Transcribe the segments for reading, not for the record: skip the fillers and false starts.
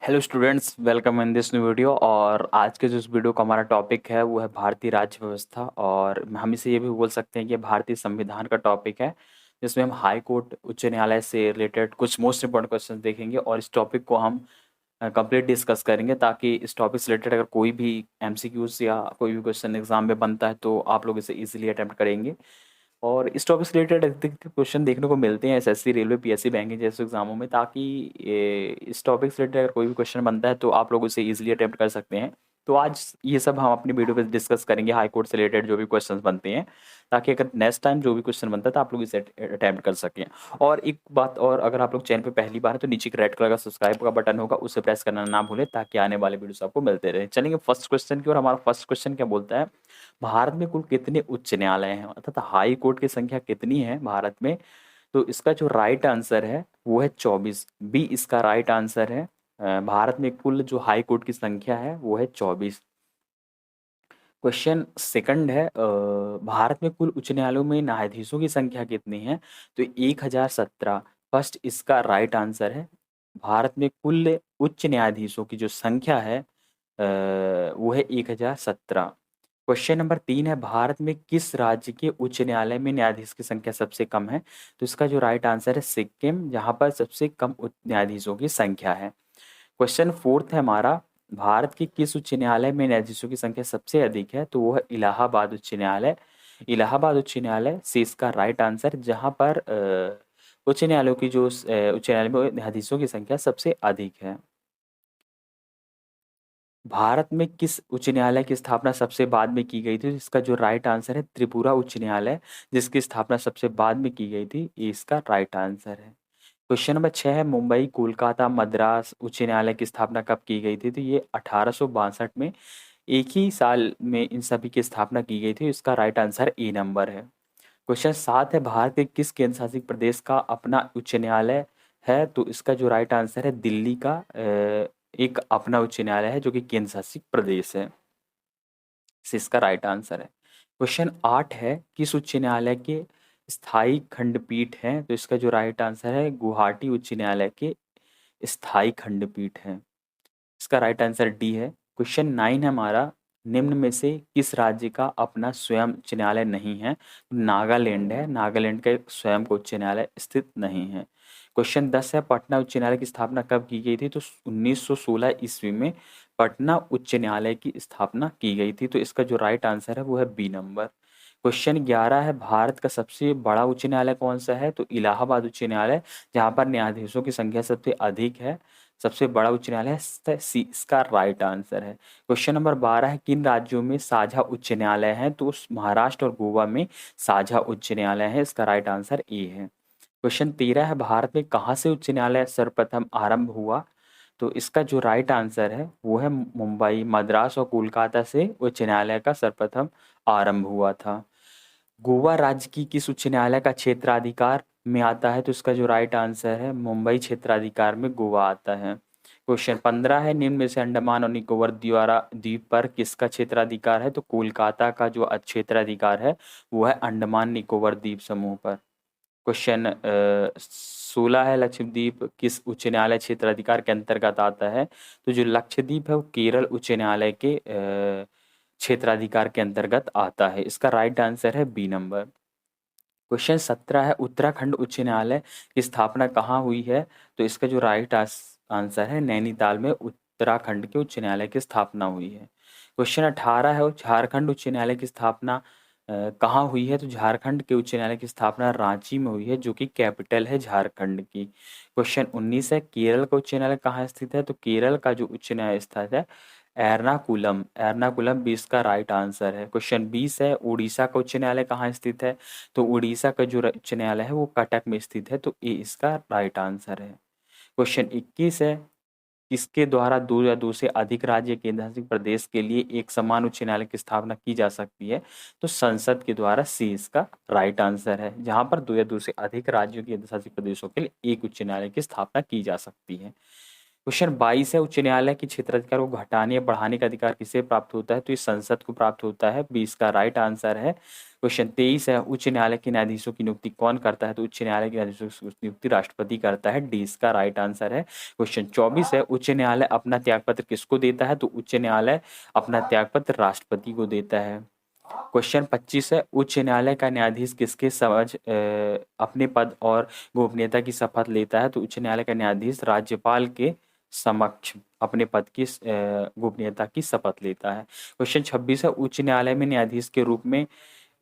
Hello students, welcome in this new video. और आज के जो इस वीडियो का हमारा टॉपिक है वो है भारतीय राज्य व्यवस्था, और हम इसे ये भी बोल सकते हैं कि भारतीय संविधान का टॉपिक है, जिसमें हम हाई कोर्ट उच्च न्यायालय से रिलेटेड कुछ मोस्ट इंपॉर्टेंट क्वेश्चन देखेंगे और इस टॉपिक को हम कंप्लीट डिस्कस करेंगे, ताकि इस टॉपिक से रिलेटेड अगर कोई भी एमसीक्यूज या कोई भी क्वेश्चन एग्जाम में बनता है तो आप लोग इसे इजीली अटेम्प्ट करेंगे। और इस टॉपिक से रिलेटेड अधिकतर क्वेश्चन देखने को मिलते हैं एसएससी, रेलवे, पीएससी, बैंकिंग जैसे एग्जामों में, ताकि इस टॉपिक से रिलेटेड अगर कोई भी क्वेश्चन बनता है तो आप लोग उसे इजीली अटेम्प्ट कर सकते हैं। तो आज ये सब हम अपनी वीडियो पे डिस्कस करेंगे, हाई कोर्ट से रिलेटेड जो भी क्वेश्चंस बनते हैं, ताकि अगर नेक्स्ट टाइम जो भी क्वेश्चन बनता है तो आप लोग इसे अटेम्प्ट कर सकें। और एक बात और, अगर आप लोग चैनल पे पहली बार है तो नीचे एक रेड कलर का सब्सक्राइब का बटन होगा, उसे प्रेस करना ना भूलें, ताकि आने वाले वीडियोस आपको मिलते रहे। चलेंगे फर्स्ट क्वेश्चन की, और हमारा फर्स्ट क्वेश्चन क्या बोलता है, भारत में कुल कितने उच्च न्यायालय हैं, अर्थात हाई कोर्ट की संख्या कितनी है भारत में। तो इसका जो राइट आंसर है वो है 24, बी इसका राइट आंसर है। भारत में कुल जो हाई कोर्ट की संख्या है वो है 24। क्वेश्चन सेकंड है, भारत में कुल उच्च न्यायालयों में न्यायाधीशों की संख्या कितनी है। तो 1017 फर्स्ट इसका राइट आंसर है। भारत में कुल उच्च न्यायाधीशों की जो संख्या है वो है 1017। क्वेश्चन नंबर 3 है, भारत में किस राज्य के उच्च न्यायालय में न्यायाधीश की संख्या सबसे कम है। तो इसका जो राइट आंसर है सिक्किम, जहां पर सबसे कम न्यायाधीशों की संख्या है। क्वेश्चन फोर्थ है हमारा, भारत के किस उच्च न्यायालय में न्यायाधीशों की संख्या सबसे अधिक है। तो वो है इलाहाबाद उच्च न्यायालय। इलाहाबाद उच्च न्यायालय से इसका राइट आंसर, जहां पर उच्च न्यायालयों की जो उच्च न्यायालय में न्यायाधीशों की संख्या सबसे अधिक है। भारत में किस उच्च न्यायालय की स्थापना सबसे बाद में की गई थी। इसका जो राइट आंसर है त्रिपुरा उच्च न्यायालय, जिसकी स्थापना सबसे बाद में की गई थी, ये इसका राइट आंसर है। क्वेश्चन नंबर 6 है, मुंबई, कोलकाता, मद्रास उच्च न्यायालय की स्थापना कब की गई थी। तो ये 1862 में, एक ही साल में इन सभी की स्थापना की गई थी। इसका राइट आंसर ए नंबर है। क्वेश्चन 7 है, भारत के किस केंद्र शासित प्रदेश का अपना उच्च न्यायालय है। तो इसका जो राइट आंसर है दिल्ली का एक अपना उच्च न्यायालय है, जो कि केंद्र शासित प्रदेश है। से इसका राइट आंसर है। क्वेश्चन 8 है, किस उच्च न्यायालय के स्थायी खंडपीठ हैं। तो इसका जो राइट आंसर है गुवाहाटी उच्च न्यायालय के स्थायी खंडपीठ है। इसका राइट आंसर डी है। क्वेश्चन 9 है हमारा, निम्न में से किस राज्य का अपना स्वयं उच्च न्यायालय नहीं है। नागालैंड है, नागालैंड का एक स्वयं का उच्च न्यायालय स्थित नहीं है। क्वेश्चन 10 है, पटना उच्च न्यायालय की स्थापना कब की गई थी। तो 1916 ईस्वी में पटना उच्च न्यायालय की स्थापना की गई थी। तो इसका जो राइट आंसर है वो है बी नंबर। क्वेश्चन 11 है, भारत का सबसे बड़ा उच्च न्यायालय कौन सा है। तो इलाहाबाद उच्च न्यायालय, जहाँ पर न्यायाधीशों की संख्या सबसे अधिक है, सबसे बड़ा उच्च न्यायालय है। सी इसका राइट आंसर है। क्वेश्चन नंबर 12 है, किन राज्यों में साझा उच्च न्यायालय है। तो उस महाराष्ट्र और गोवा में साझा उच्च न्यायालय है। इसका राइट आंसर ए है। क्वेश्चन 13 है, भारत में कहाँ से उच्च न्यायालय सर्वप्रथम आरंभ हुआ। तो इसका जो राइट आंसर है वो है मुंबई, मद्रास और कोलकाता से उच्च न्यायालय का सर्वप्रथम आरंभ हुआ था। गोवा राज्य की किस उच्च न्यायालय का क्षेत्राधिकार में आता है। तो इसका जो राइट आंसर है मुंबई क्षेत्राधिकार में गोवा आता है। क्वेश्चन 15 है, निम्न में से अंडमान और निकोबार द्वारा द्वीप पर किसका क्षेत्राधिकार है। तो कोलकाता का जो क्षेत्राधिकार है वो है अंडमान निकोबार द्वीप समूह पर। क्वेश्चन 16 है, लक्षद्वीप किस उच्च न्यायालय क्षेत्राधिकार के अंतर्गत आता है। तो जो लक्षद्वीप है वो केरल उच्च न्यायालय के क्षेत्राधिकार के अंतर्गत आता है। इसका राइट आंसर है बी नंबर। क्वेश्चन 17 है, उत्तराखंड उच्च न्यायालय की स्थापना कहाँ हुई है। तो इसका जो राइट आंसर है नैनीताल में उत्तराखंड के उच्च न्यायालय की स्थापना हुई है। क्वेश्चन 18 है, झारखंड उच्च न्यायालय की स्थापना कहाँ हुई है। तो झारखंड के उच्च न्यायालय की स्थापना रांची में हुई है, जो कि कैपिटल है झारखंड की। क्वेश्चन 19 है, केरल का उच्च न्यायालय कहाँ स्थित है। तो केरल का जो उच्च न्यायालय स्थित है एर्नाकुलम, एर्नाकुलम 20 का राइट आंसर है। क्वेश्चन 20 है, उड़ीसा का उच्च न्यायालय कहाँ स्थित है। तो उड़ीसा का जो उच्च न्यायालय है वो कटक में स्थित है। तो ए इसका राइट आंसर है। क्वेश्चन 21 है, किसके द्वारा दो या दो से अधिक राज्य केंद्र शासित प्रदेश के लिए एक समान उच्च न्यायालय की स्थापना की जा सकती है। तो संसद के द्वारा, सी इसका राइट आंसर है, जहां पर दो या दो से अधिक राज्यों केंद्र शासित प्रदेशों के लिए एक उच्च न्यायालय की स्थापना की जा सकती है। क्वेश्चन 22 है, उच्च न्यायालय के क्षेत्राधिकार को घटाने या बढ़ाने का अधिकार किसे प्राप्त होता है? तो ये संसद को प्राप्त होता है। 20 का राइट आंसर है। क्वेश्चन 23 है, उच्च न्यायालय के न्यायाधीशों की नियुक्ति कौन करता है? तो उच्च न्यायालय के न्यायाधीशों की नियुक्ति राष्ट्रपति करता है। 20 का राइट आंसर है। क्वेश्चन 24 है, उच्च न्यायालय अपना त्यागपत्र किसको देता है? तो उच्च न्यायालय अपना त्यागपत्र राष्ट्रपति को देता है। क्वेश्चन 25 है, उच्च न्यायालय का न्यायाधीश किसके समझ अपने पद और गोपनीयता की शपथ लेता है? तो उच्च न्यायालय का न्यायाधीश राज्यपाल के समक्ष अपने पद की गोपनीयता की शपथ लेता है। क्वेश्चन 26 है, उच्च न्यायालय में न्यायाधीश के रूप में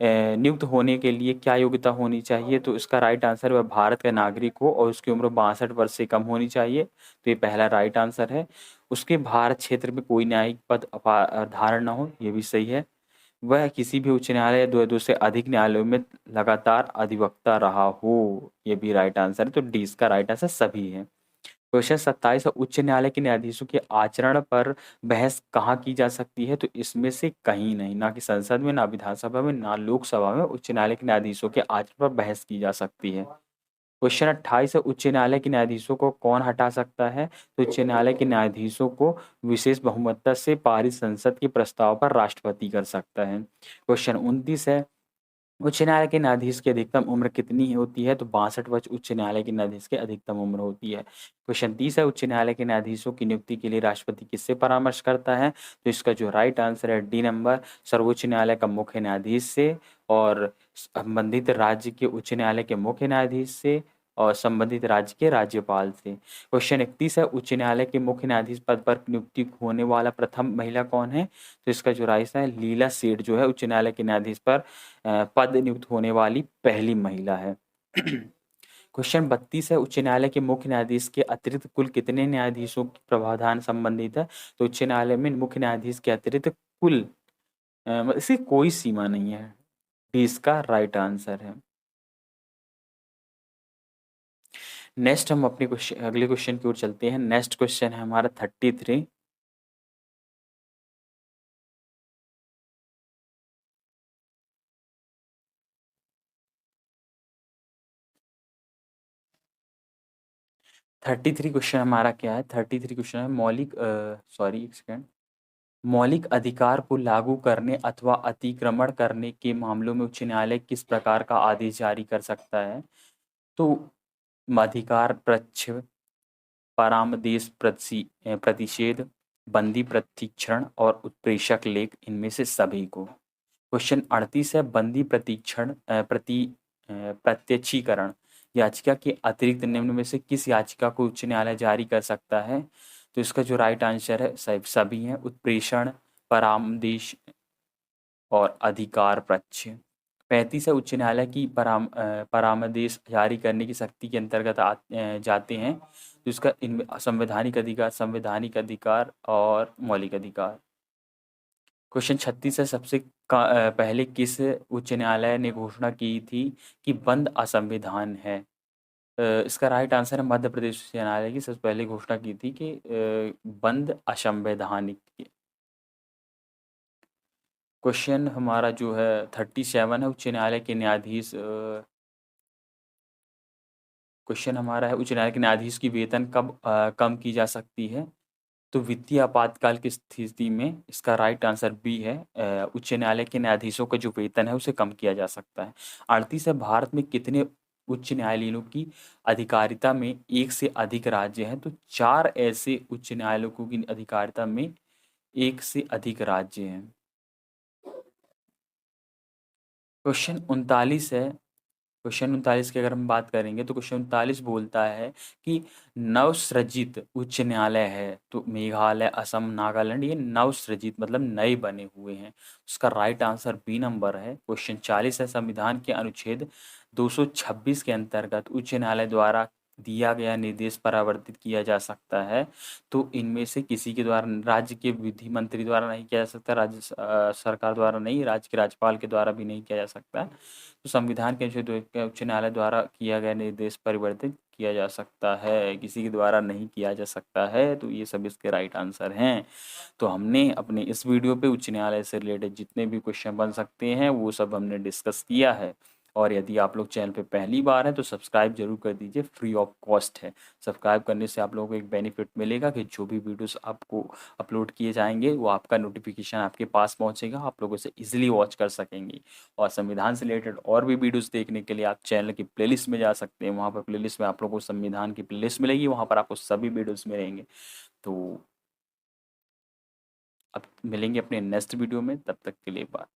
नियुक्त होने के लिए क्या योग्यता होनी चाहिए? तो इसका राइट आंसर वह भारत का नागरिक हो और उसकी उम्र 62 वर्ष से कम होनी चाहिए। तो ये पहला राइट आंसर है। उसके भारत क्षेत्र में कोई न्यायिक पद धारण न हो, ये भी सही है। वह किसी भी उच्च न्यायालय या दो से अधिक न्यायालयों में लगातार अधिवक्ता रहा हो, ये भी राइट आंसर है। तो डी इसका राइट आंसर सभी है। क्वेश्चन 27 है, उच्च न्यायालय के न्यायाधीशों के आचरण पर बहस कहाँ की जा सकती है? तो इसमें से कहीं नहीं, ना कि संसद में, ना विधानसभा में, ना लोकसभा में उच्च न्यायालय के न्यायाधीशों के आचरण पर बहस की जा सकती है। क्वेश्चन 28 है, उच्च न्यायालय के न्यायाधीशों को कौन हटा सकता है? तो उच्च न्यायालय के न्यायाधीशों को विशेष बहुमत से पारित संसद के प्रस्ताव पर राष्ट्रपति कर सकता है। क्वेश्चन 29 है, उच्च न्यायालय के न्यायाधीश की अधिकतम उम्र कितनी होती है? तो 62 वर्ष उच्च न्यायालय के न्यायाधीश की अधिकतम उम्र होती है। क्वेश्चन 30 है, उच्च न्यायालय के न्यायाधीशों की नियुक्ति के लिए राष्ट्रपति किससे परामर्श करता है? तो इसका जो राइट आंसर है डी नंबर, सर्वोच्च न्यायालय का मुख्य न्यायाधीश से और संबंधित राज्य के उच्च न्यायालय के मुख्य न्यायाधीश से और संबंधित राज्य के राज्यपाल से। क्वेश्चन 31 है, उच्च न्यायालय के मुख्य न्यायाधीश पद पर नियुक्ति होने वाला प्रथम महिला कौन है? तो इसका जो राइट है लीला सेठ जो है उच्च न्यायालय के न्यायाधीश पर पद नियुक्त होने वाली पहली महिला है। क्वेश्चन 32 है, उच्च न्यायालय के मुख्य न्यायाधीश के अतिरिक्त कुल कितने न्यायाधीशों की प्रावधान संबंधित है? तो उच्च न्यायालय में मुख्य न्यायाधीश के अतिरिक्त कुल इसकी कोई सीमा नहीं है। डी इसका राइट आंसर है। नेक्स्ट हम अपने क्वेश्चन अगले क्वेश्चन की ओर चलते हैं। नेक्स्ट क्वेश्चन है हमारा 33। 33 क्वेश्चन हमारा क्या है? 33 क्वेश्चन है मौलिक सॉरी एक सेकेंड, मौलिक अधिकार को लागू करने अथवा अतिक्रमण करने के मामलों में उच्च न्यायालय किस प्रकार का आदेश जारी कर सकता है? तो अधिकार पक्ष, परामर्श प्रतिषेध, बंदी प्रतीक्षण और उत्प्रेषक लेख, इनमें से सभी को। क्वेश्चन 38 है, बंदी प्रतीक्षण प्रत्यक्षीकरण याचिका के अतिरिक्त निम्न में से किस याचिका को उच्च न्यायालय जारी कर सकता है? तो इसका जो राइट आंसर है सभी हैं, उत्प्रेषण, परामर्श और अधिकार पक्ष। 35 है, उच्च न्यायालय की परामर्श जारी करने की शक्ति के अंतर्गत जाते हैं। तो इसका इनमें संवैधानिक अधिकार और मौलिक अधिकार। क्वेश्चन 36 है, सबसे पहले किस उच्च न्यायालय ने घोषणा की थी कि बंद असंविधान है? इसका राइट आंसर है मध्य प्रदेश उच्च न्यायालय की सबसे पहले घोषणा की थी कि बंद असंवैधानिक। क्वेश्चन हमारा जो है 37 है, उच्च न्यायालय के न्यायाधीश क्वेश्चन हमारा है उच्च न्यायालय के न्यायाधीश की वेतन कब कम की जा सकती है? तो वित्तीय आपातकाल की स्थिति में। इसका राइट आंसर बी है, उच्च न्यायालय के न्यायाधीशों का जो वेतन है उसे कम किया जा सकता है। 38 है, भारत में कितने उच्च न्यायालयों की अधिकारिता में एक से अधिक राज्य हैं? तो 4 ऐसे उच्च न्यायालयों की अधिकारिता में एक से अधिक राज्य हैं। क्वेश्चन 39 है, क्वेश्चन 39 की अगर हम बात करेंगे तो क्वेश्चन 39 बोलता है कि नवसृजित उच्च न्यायालय है तो मेघालय, असम, नागालैंड, ये नवसृजित मतलब नए बने हुए हैं। उसका राइट आंसर बी नंबर है। क्वेश्चन 40 है, संविधान के अनुच्छेद 226 के अंतर्गत उच्च न्यायालय द्वारा दिया गया निर्देश परावर्तित किया जा सकता है। तो इनमें से किसी के द्वारा, राज्य के विधि मंत्री द्वारा नहीं किया जा सकता, राज्य सरकार द्वारा नहीं, राज्य के राज्यपाल के द्वारा भी नहीं किया जा सकता। तो संविधान के अनुच्छेद उच्च न्यायालय द्वारा किया गया निर्देश परिवर्तित किया जा सकता है, किसी के द्वारा नहीं किया जा सकता है। तो ये सब इसके राइट आंसर हैं। तो हमने अपने इस वीडियो पे उच्च न्यायालय से रिलेटेड जितने भी क्वेश्चन बन सकते हैं वो सब हमने डिस्कस किया है। और यदि आप लोग चैनल पे पहली बार हैं तो सब्सक्राइब ज़रूर कर दीजिए, फ्री ऑफ कॉस्ट है। सब्सक्राइब करने से आप लोगों को एक बेनिफिट मिलेगा कि जो भी वीडियोस आपको अपलोड किए जाएंगे वो आपका नोटिफिकेशन आपके पास पहुंचेगा, आप लोग उसे इजीली वॉच कर सकेंगे। और संविधान से रिलेटेड और भी वीडियोस देखने के लिए आप चैनल की प्लेलिस्ट में जा सकते हैं, वहाँ पर प्लेलिस्ट में आप लोगों को संविधान की प्लेलिस्ट मिलेगी, वहाँ पर आपको सभी वीडियोस मिलेंगे। तो अब मिलेंगे अपने नेक्स्ट वीडियो में, तब तक के लिए बाय।